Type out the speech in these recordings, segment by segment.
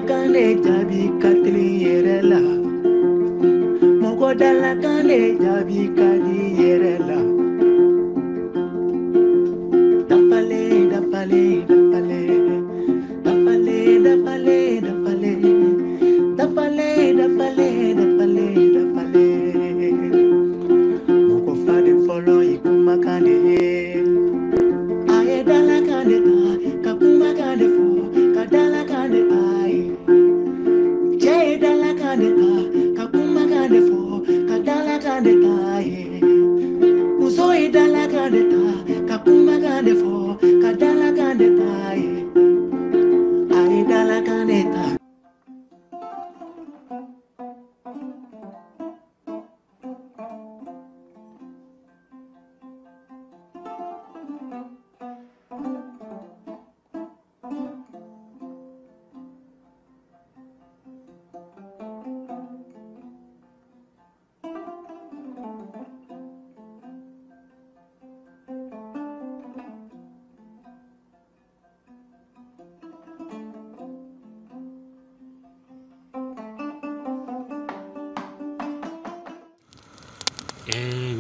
kane jabi katli yerela Mogo dala kane jabi kadi yerela Dapale dapale dapale Dapale dapale dapale Dapale dapale dapale dapale Mogo fadi follow ikuma kane Aye dala kane ta kakuma kane fo kadala kane aye Jay dala kane ta kakuma kane fo kadala kane aye Uzoi dala kane ta kakuma kane fo kadala kane aye Aye dala kane ta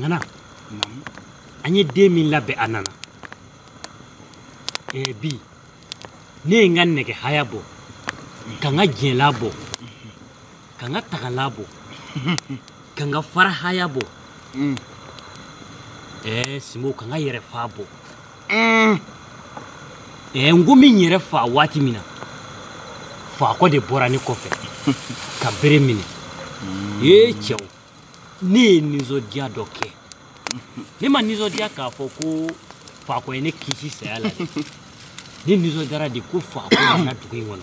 Ngana anye 2000 labe anana bi ne nganne ke hayabo kanga jelabo kanga tagalabo kanga farhayabo simo kanga yere fabo ngumi yere fa wati mina fa ko de borani kofe ka bere mini chew ni nizo dia doke ni ma nizo dia ka foko fa ko ene kisi sala ni nizo dara di ko fa ko na dugu ngono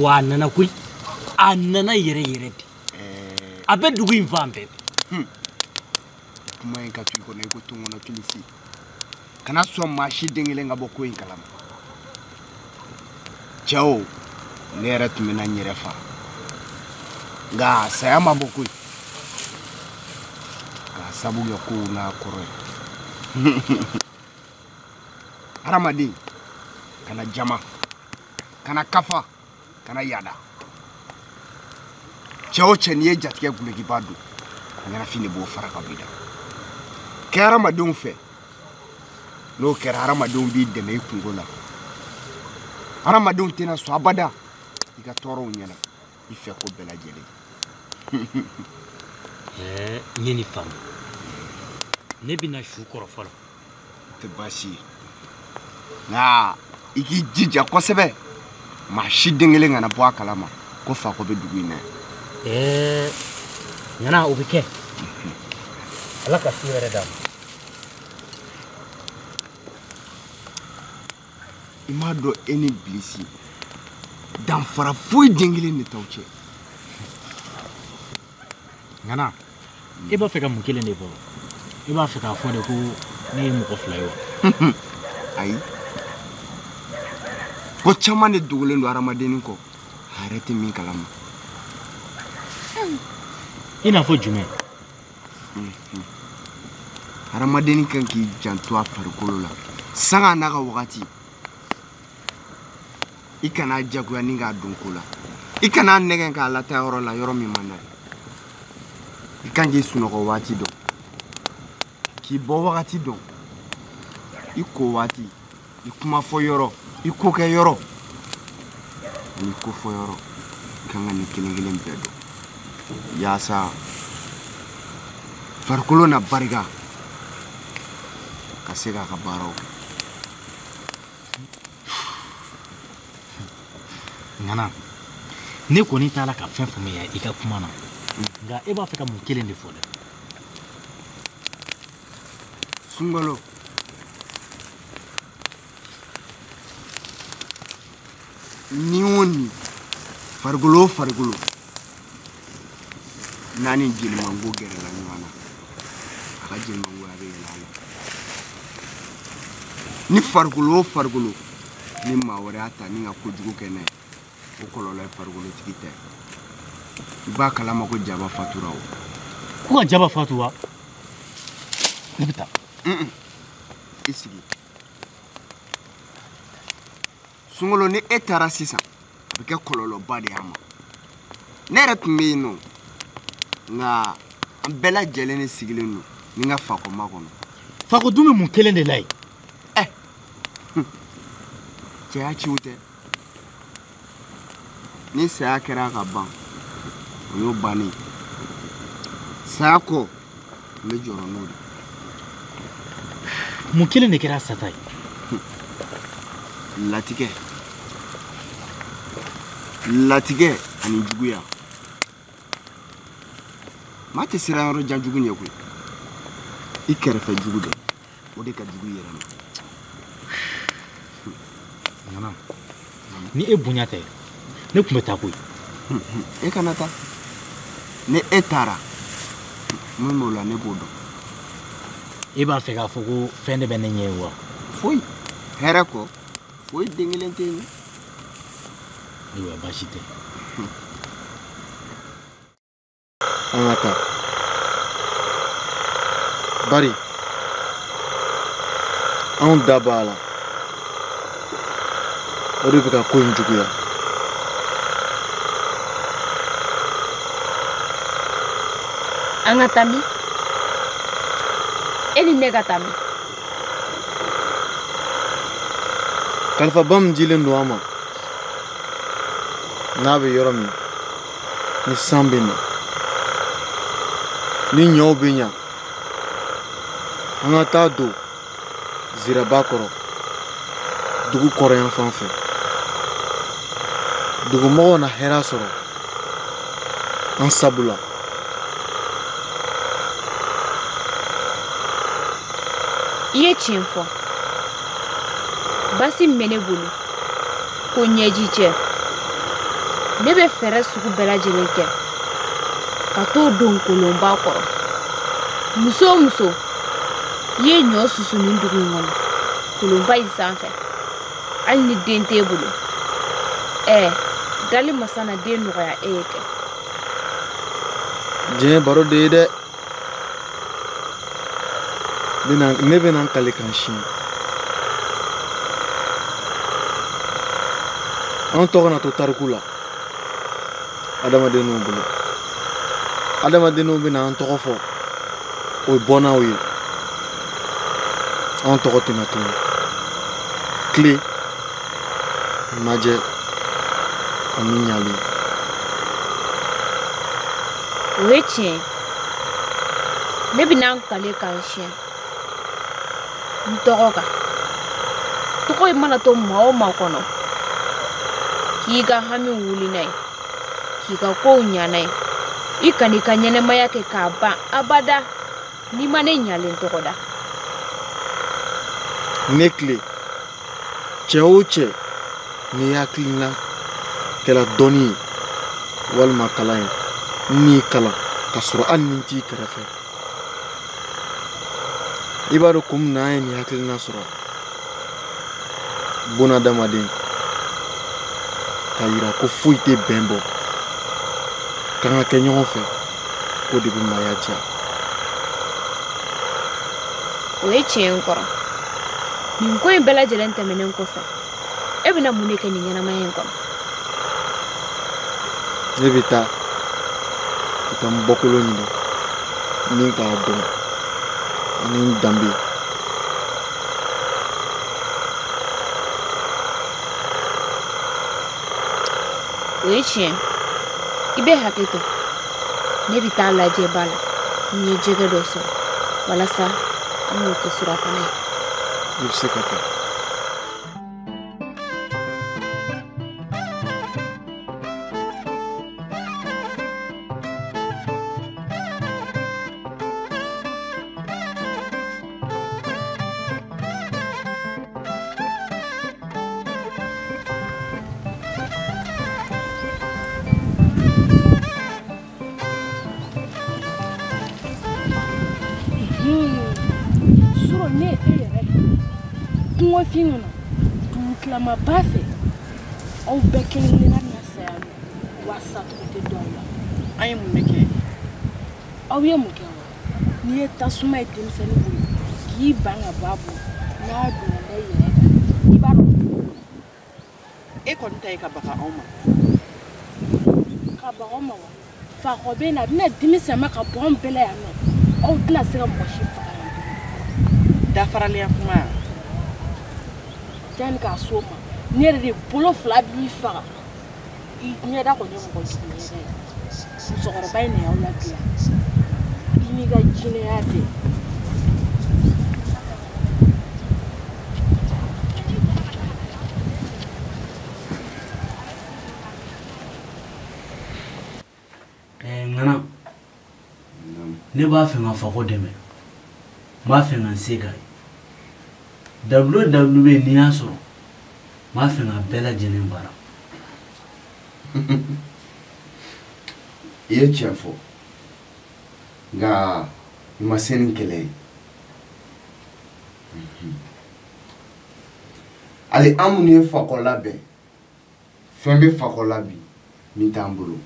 wa nana kuy anana yere bi abe dugu invambe kuma en ka tu ko ne ko to ngono tulisi kana so ma shi dengele ngabo ko en kalama ciao ne era tumena nyere fa ga saya mabokui ga sabu ya ko na kore aramadi kana jama kana kafa kana yada chao chenye jatke gulegi badu ngana fini bo faraka bida kera madun fe no kera aramadun bi de me kungola aramadun tina so abada iga toro nyana ife ko bela jele nyeni fam ne bina shukoro falo te bashi na iki jija ko sebe ma shidengele ngana bo akalama ko fa ko be duguine nyana ubike alaka siwere dam imado eni blisi dan fara foi dengele ni tawche ngana iba feka mukile ne bo iba feka fo de ko ne mu ko flayo ai ko chama ne dugule ndo aramadeni ko harete min kalama ina fo jume aramadeni kan ki janto aparkolo la sanga naga wakati ikana jagoya ninga donkola ikana negen ka lata yoro la yoro mi mandari ikangi sunoko wati do ki bo wakati do iko wati ikuma fo yoro iko ke yoro ni ko fo yoro kanga ni kelengele mbedo yasa farkolo na bariga kasega ka baro ngana ne ko ni tala ka fen fome ya ika kuma na nga e ba feka mukile ndi fo de sungalo nioni fargolo nani jili mango gere la nyana aka jili mango abe yala ni fargolo ni mawore ata ni ngakujugo kene ukolo la fargolo tikite ba kalama ko jaba fatura o ko jaba fatua nibita isigi Sungolo ni etara sisan a bɛ kɛ kɔlɔlɔba de y'a ma ne yɛrɛ tun bɛ yen nɔ nka an bɛɛ lajɛlen ni sigilen don ni n ka fakoma kɔnɔ fako dun bɛ mun kelen de la yen cɛya ciw tɛ ni saya kɛra ka ban o y'o bannen saya kɔ n bɛ jɔrɔ n'o de mun kelen de kɛra sata ye latigɛ ani juguya maa tɛ siran yɔrɔ jan jugu ɲɛ koyi i kɛrɛfɛ jugu dɛ o de ka jugu i yɛrɛ ma nana ni e bonya tɛ ne tun bɛ taa koyi e kana taa ni e taara mun b'o la ne b'o dɔn e b'a fɛ k'a fɔ ko fɛn de bɛ ne ɲɛ wa foyi hɛrɛ kɔ foyi den kelen tɛ yen ayiwa baasi tɛ an ka taa bari anw da b'a la o de bɛ ka ko in juguya an ka taa min e ni ne ka taa min kalifaba min dilen don an ma n'a bɛ yɔrɔ min ni san bɛ na ni ɲɔw bɛ ɲa an ka taa don ziraba kɔrɔ dugu kɔrɔ yan fan fɛ dugumɔgɔw na hɛrɛ sɔrɔ an sabula i ye tiɲɛ fɔ basi min bɛ ne bolo ko ɲɛji cɛ ne bɛ fɛɛrɛ sugu bɛɛ lajɛlen kɛ ka t'o don kolonba kɔrɔ muso o muso i ye ɲɔ susu nin dugu in kɔnɔ kolonba in sanfɛ hali ni den t'e bolo dali masa na den nɔgɔya e ye kɛ diɲɛ baro de ye dɛ ne bɛna n kale kan siɲɛ an tɔgɔ na to tariku la adamadenw bolo adamadenw bɛna an tɔgɔ fɔ o ye bɔnnaw ye an tɔgɔ tɛna tunu tile majɛ ani ɲali o ye tiɲɛ ne bɛna n kale kan siɲɛ n tɔgɔ kan tɔgɔ in mana to maa o maa kɔnɔ k'i ka hami wuli n'a ye k'i ka kow ɲa n'a ye i kan'i ka ɲɛnɛmaya kɛ k'a ban abada n'i ma ne ɲalen tɔgɔ da ne tile cɛ o cɛ ni hakilina kɛra dɔnni ye walima kalan ye n'i kalan ka sɔrɔ hali ni t'i kɛrɛfɛ i b'a dɔn kun min na an ye nin hakilina sɔrɔ bunadamaden k'a yira ko foyi tɛ bɛn bɔ k'an ka kɛ ɲɔgɔn fɛ ko de bɛ maaya diya o ye tiɲɛ n kɔrɔ nin ko in bɛɛ lajɛlen tɛmɛnen kɔfɛ e bɛna mun de kɛ nin ɲɛnamaya in kɔnɔ ne bɛ taa ka taa n bɔkolo ɲini min k'a dɔn ani n danbe o ye tiɲɛ i bɛ hakɛ to ne bɛ taa lajɛ ba la n ye jɛgɛ dɔ sɔrɔ walasa an k'o kɛ surafana ye i bɛ se ka kɛ fin kɔnɔ dugutilama ba fɛ aw bɛɛ kelen-kelenna bɛna saya nɔ wa satogo tɛ dɔn la an ye mun de kɛ aw ye mun kɛ wa n'i ye tasuma ye denmisɛnnin bolo k'i ban ka bɔ a bolo n'a donna ne yɛrɛ kan i b'a dɔn e kɔni ta ye ka baga anw ma ka baga ma wa Fakɔ bɛ na bɛna dimi sama ka bɔ anw bɛɛ la yan nɔ aw tɛna se ka mɔgɔ si faga yan dafaraliya kuma yanni k'a s'o ma ne yɛrɛ de bolo 2 b'i faga I ɲɛda kɔni ye mɔgɔ jugu ɲɛda ye musokɔrɔba in de y'aw ladilan I n'i ka jinɛya tɛ Ngana ne b'a fɛ ka Fakɔ dɛmɛ n b'a fɛ ka n se k'a ye WWE n'i y'a sɔrɔ n b'a fɛ ka bɛɛ lajɛlen baara I ye tiɲɛ fɔ nka I ma se ni kɛlɛ ye hali an minnu ye Fakɔ labɛn fɛn bɛ Fakɔ la bi min t'an bolo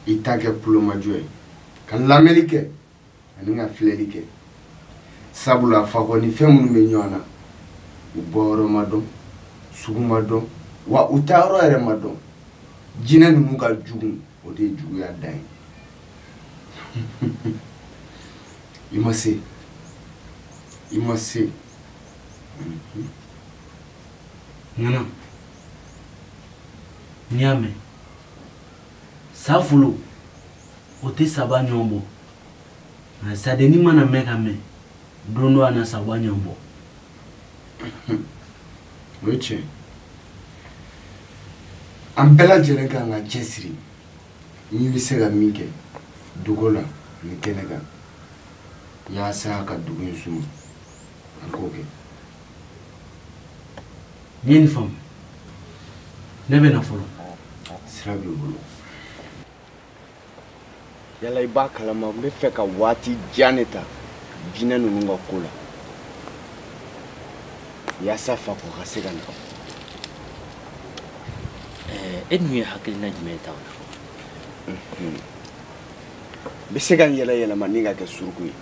I ta kɛ kulomajɔ ye ka lamɛnni kɛ ani ka filɛli kɛ sabula Fakɔ ni fɛn minnu bɛ ɲɔgɔn na u bɔyɔrɔ ma dɔn sugu ma dɔn wa u taayɔrɔ yɛrɛ ma dɔn jinɛ ninnu ka jugu o de ye juguya dan ye I ma se Ngana n'i y'a mɛn sa folo o tɛ saba ɲɔgɔn bɔ nka sadenni mana mɛn ka mɛn don dɔ a na saba ɲɔgɔn bɔ o ye tiɲɛ an bɛɛ lajɛlen kan ka cɛsiri n'i bɛ se ka min kɛ dogo la ani kɛnɛ kan yaasa ka dugu in suma an k'o kɛ n'i ye nin faamu ne bɛ na fɔlɔ sira b'i bolo yala I b'a kalama n bɛ fɛ ka waati jan ne ta jinɛ ninnu ka ko la yaasa Fakɔ ka se ka na e dun ye hakilina jumɛn ta o la n bɛ se ka n yɛlɛ yɛlɛma ni ka kɛ suruku ye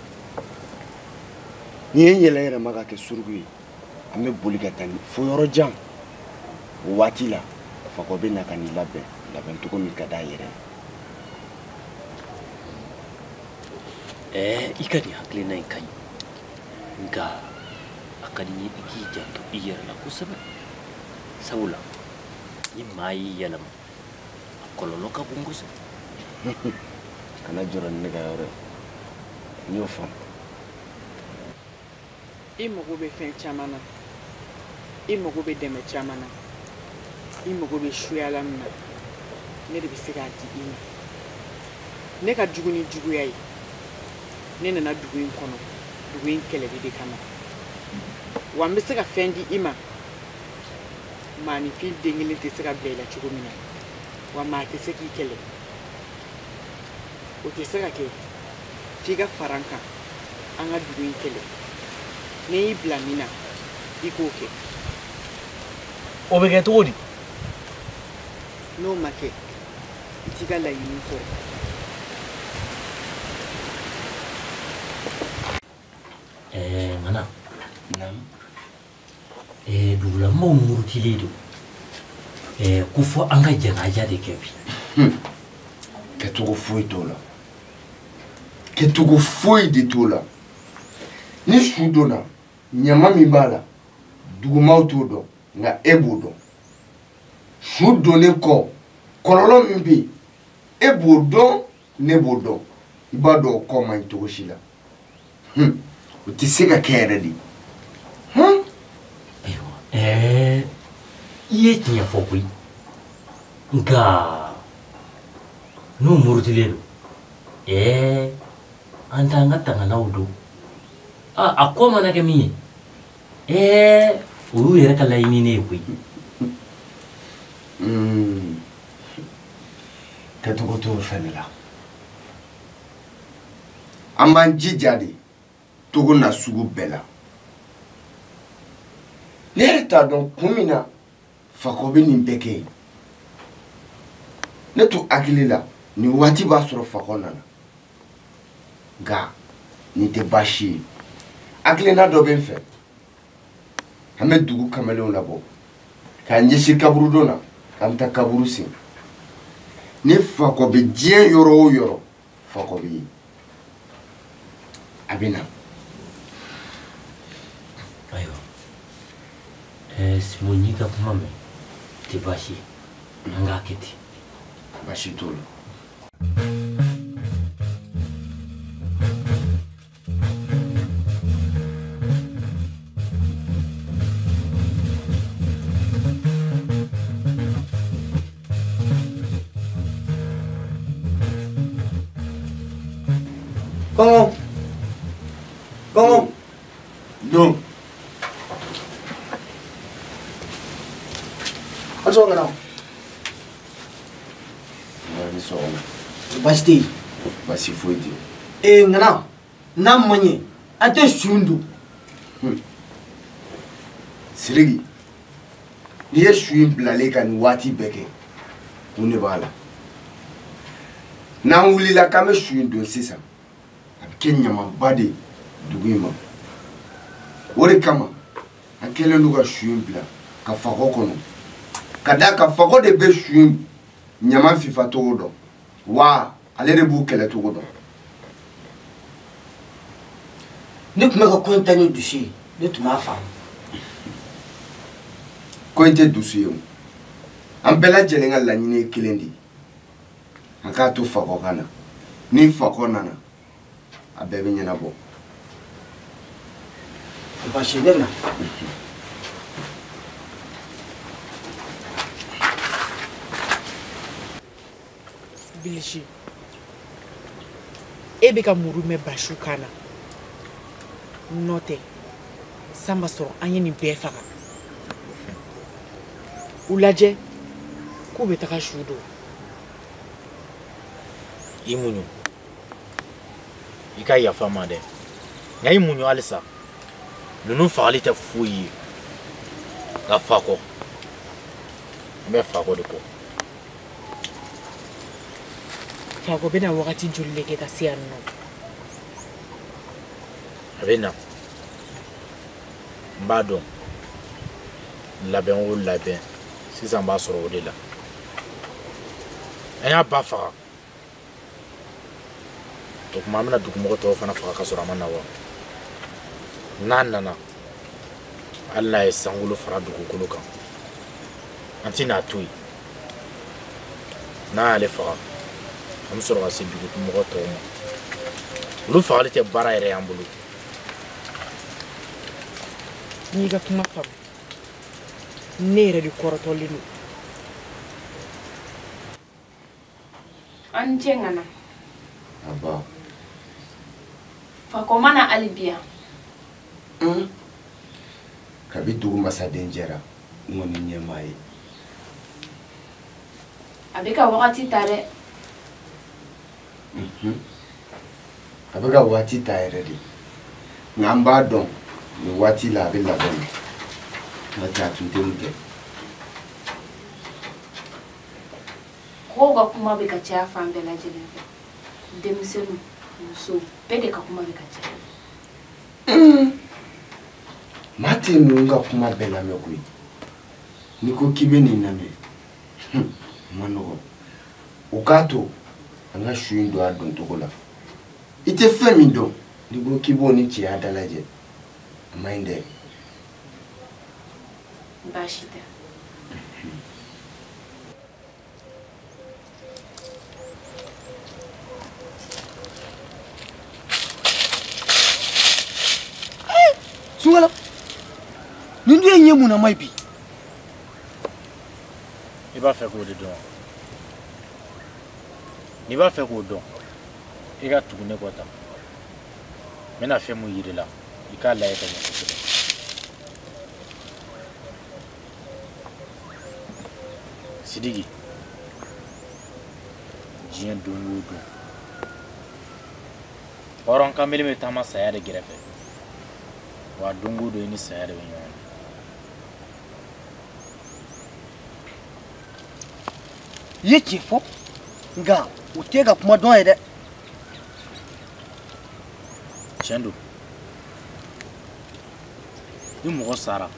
ni ye n yɛlɛ yɛlɛma ka kɛ suruku ye an bɛ boli ka taa fo yɔrɔ jan o waati la Fakɔ bɛ na ka n'i labɛn labɛncogo min ka d'a yɛrɛ ye I ka nin hakilina in ka ɲi nka a ka di n ye I k'i janto I yɛrɛ la kosɛbɛ sabula ni maa y'i yɛlɛma a kɔlɔlɔ ka bon kosɛbɛ kana jɔrɔ ni ne ka yɔrɔ ye n y'o faamu I mago bɛ fɛn caman na I mago bɛ dɛmɛ caman na I mago bɛ suyala min na ne de bɛ se k'a di I ma ne ka jugu ni juguya ye ne nana dugu in kɔnɔ dugu in kɛlɛli de kama wa n bɛ se ka fɛn di I ma maanifin den kelen tɛ se ka bila I la cogo min na wa maa tɛ se k'i kɛlɛ o tɛ se ka kɛ f'i ka fara n kan an ka dugu in kɛlɛ ne y'i bila min na I k'o kɛ o bɛ kɛ cogo di n'o ma kɛ I t'i ka laɲini sɔrɔ Ngana dugulamɔgɔw murutilen don ko fɔ an ka jɛnaja de kɛ bi kɛcogo foyi t'o la kɛcogo foyi de t'o la ni su donna ɲama min b'a la dugumaw t'o dɔn nka e b'o dɔn su donnen kɔ kɔlɔlɔ min bɛ yen e b'o dɔn ne b'o dɔn I b'a dɔn o kɔ man ɲi cogo si la o tɛ se ka kɛ yɛrɛ de I ye tiɲɛ fɔ koyi nka n'o murutilen don an t'an ka tanganaw don a ko mana kɛ min ye o y'u yɛrɛ ka laɲini ye koyi kɛcogo t'o fɛnɛ la an b'an jija de togo na sugu bɛɛ la ne yɛrɛ t'a dɔn kun min na Fakɔ bɛ nin bɛɛ kɛ ne to hakili la nin waati b'a sɔrɔ Fakɔ nana nka nin tɛ baasi ye hakilina dɔ bɛ n fɛ an bɛ dugu kamalenw labɔ k'an ɲɛsin kaburu dɔ la k'an ta kaburu sen ni Fakɔ bɛ diɲɛ yɔrɔ o yɔrɔ Fakɔ bɛ yen a bɛ na. ayiwa Simon n'i ka kuma mɛn tɛ baasi ye an k'a kɛ ten. baasi t'o la. Comment Donc, also kana ni sɔgɔma basti baasi foyi tɛ yen. ngana na manye ate sundu Sirigi n'i ye su in bilalen ka nin waati bɛɛ kɛ mun de b'a la n'an wulila k'an bɛ su in don sisan a bɛ kɛ ɲamaba de ye dugu in ma o de kama an kɛlen don ka su in bila ka Fakɔ kɔnɔ ka d'a kan Fakɔ de bɛ su in ɲama fifa cogo dɔn wa ale de b'u kɛlɛ cogo dɔn. ne tun bɛ ka ko in ta ni dusu ye ne tun b'a faamu. ko in tɛ dusu ye o an bɛɛ lajɛlen ka laɲini ye kelen de ye an k'a to Fakɔ ka na ni Fakɔ nana a bɛɛ bɛ ɲɛnabɔ. basi ne na Bilisi e bɛ ka muru mɛn Basiu kan na n'o tɛ san b'a sɔrɔ an ye nin bɛɛ faga u lajɛ k'u bɛ taga su don. I muɲu I ka yafa n ma dɛ nka I muɲu halisa ninnu fagali tɛ foyi ye nka Fakɔ n bɛ Fakɔ de kɔ. Fakɔ bɛna wagati joli de kɛ ka se yan nɔ. a bɛ na n b'a dɔn labɛn o labɛn sisan n b'a sɔrɔ o de la an y'a ba faga o tuma an bɛna dugumɔgɔ tɔw fana faga ka sɔrɔ a ma na wa n'a nana hali n'a ye sankolo fara dugukolo kan an tɛ n'a to yen n'a y'ale faga an bɛ sɔrɔ ka se dugumɔgɔ tɔw ma olu fagali tɛ baara yɛrɛ y'an bolo. n'i ka kuma faamu ne yɛrɛ de kɔrɔtɔlen don. an cɛ ŋana Aba. Fakɔ mana hali bi yan. Kabi dugu masaden jɛra n kɔni ɲɛmaa ye. a bɛ ka wagati ta dɛ. A bɛ ka waati ta yɛrɛ de nka an b'a dɔn nin waati la a bɛ labɛn n'o tɛ a tun tɛ nin kɛ. Kow ka kuma bɛ ka caya fan bɛɛ lajɛlen fɛ denmisɛnninw musow bɛɛ de ka kuma bɛ ka caya. maa tɛ ninnu ka kuma bɛɛ lamɛn koyi n'i ko k'i bɛ nin lamɛn ma nɔgɔ o k'a to an ka su in don a don cogo la I tɛ fɛn min dɔn n'i ko k'i b'o ni cɛya dalajɛ a ma ɲi dɛ. baasi tɛ. Sungala nin dun ye ɲɛ mun na ma ye bi. I b'a fɛ k'o de dɔn n'i b'a fɛ k'o dɔn I ka tugu ne kɔ tan n bɛna fɛn mun yir'i la I k'a lajɛ ka ɲɛ kosɛbɛ. Sidiki diɲɛ don o don hɔrɔn kanbelen bɛ taama saya de kɛrɛfɛ wa don o don I ni saya de bɛ ɲɔgɔn na. I ye tiɲɛ fɔ nka o tɛ ka kuma dɔn ye dɛ. Tiɲɛ don ni mɔgɔ sara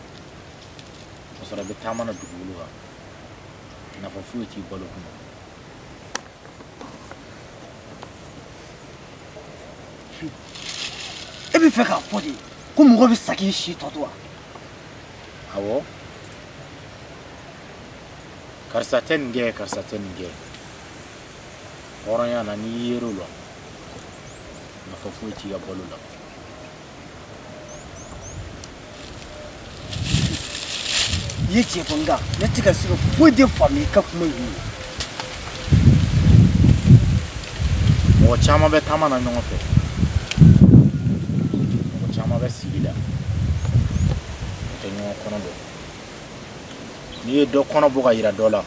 o sɔrɔ i bɛ taama na dugukolo kan nafa foyi t'i balo kunna e bɛ fɛ k'a fɔ de ko mɔgɔ bɛ sagi si tɔ to wa awɔ karisa tɛ nin kɛ karisa tɛ nin kɛ hɔrɔnya na n'i yer'o la nafa foyi t'i ka balo la i ye tiɲɛ fɔ nka ne tɛ ka se ka foyi de faamu i ka kuma in ye mɔgɔ caman bɛ taama na ɲɔgɔn fɛ mɔgɔ caman bɛ sigi la o tɛ ɲɔgɔn kɔnɔ dɔn n'i ye dɔ kɔnɔ bɔ ka yira dɔ la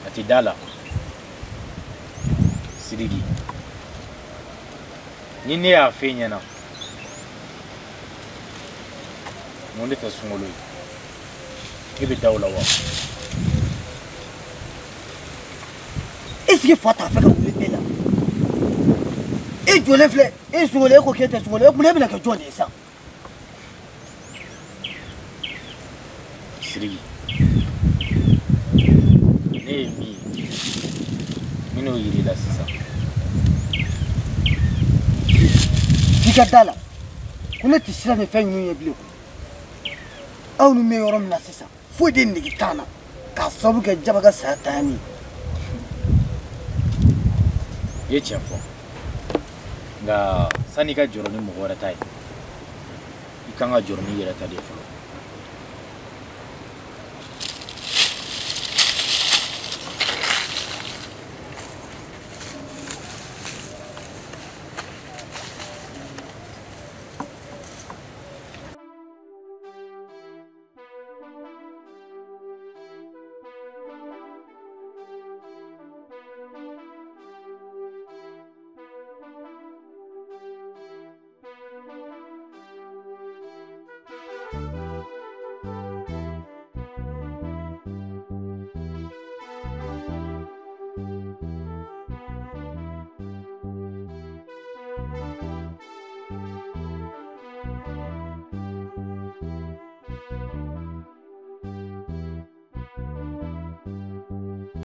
a tɛ da la Sidiki ni ne y'a f'e ɲɛna mun de tɛ sunkalo ye e bɛ da o la wa est ce que fa t'a fɛ ka wuli e la e jɔlen filɛ e ye sunkalo ye e ko k'e tɛ sunkalo ye mun e bɛna kɛ jɔn de ye sisan Sidiki ne ye min ye min n'o yir'i la sisan i ka da la ko ne tɛ siran nin fɛn ninnu ye bilen aw ni bɛ yɔrɔ min na sisan foyi de nege t'an na k'a sababu kɛ Jaba ka saya tanyani i ye tiɲɛ fɔ nka sanni i ka jɔrɔ ni mɔgɔ wɛrɛ ta ye i kan ka jɔrɔ n'i yɛrɛ ta de ye fɔlɔ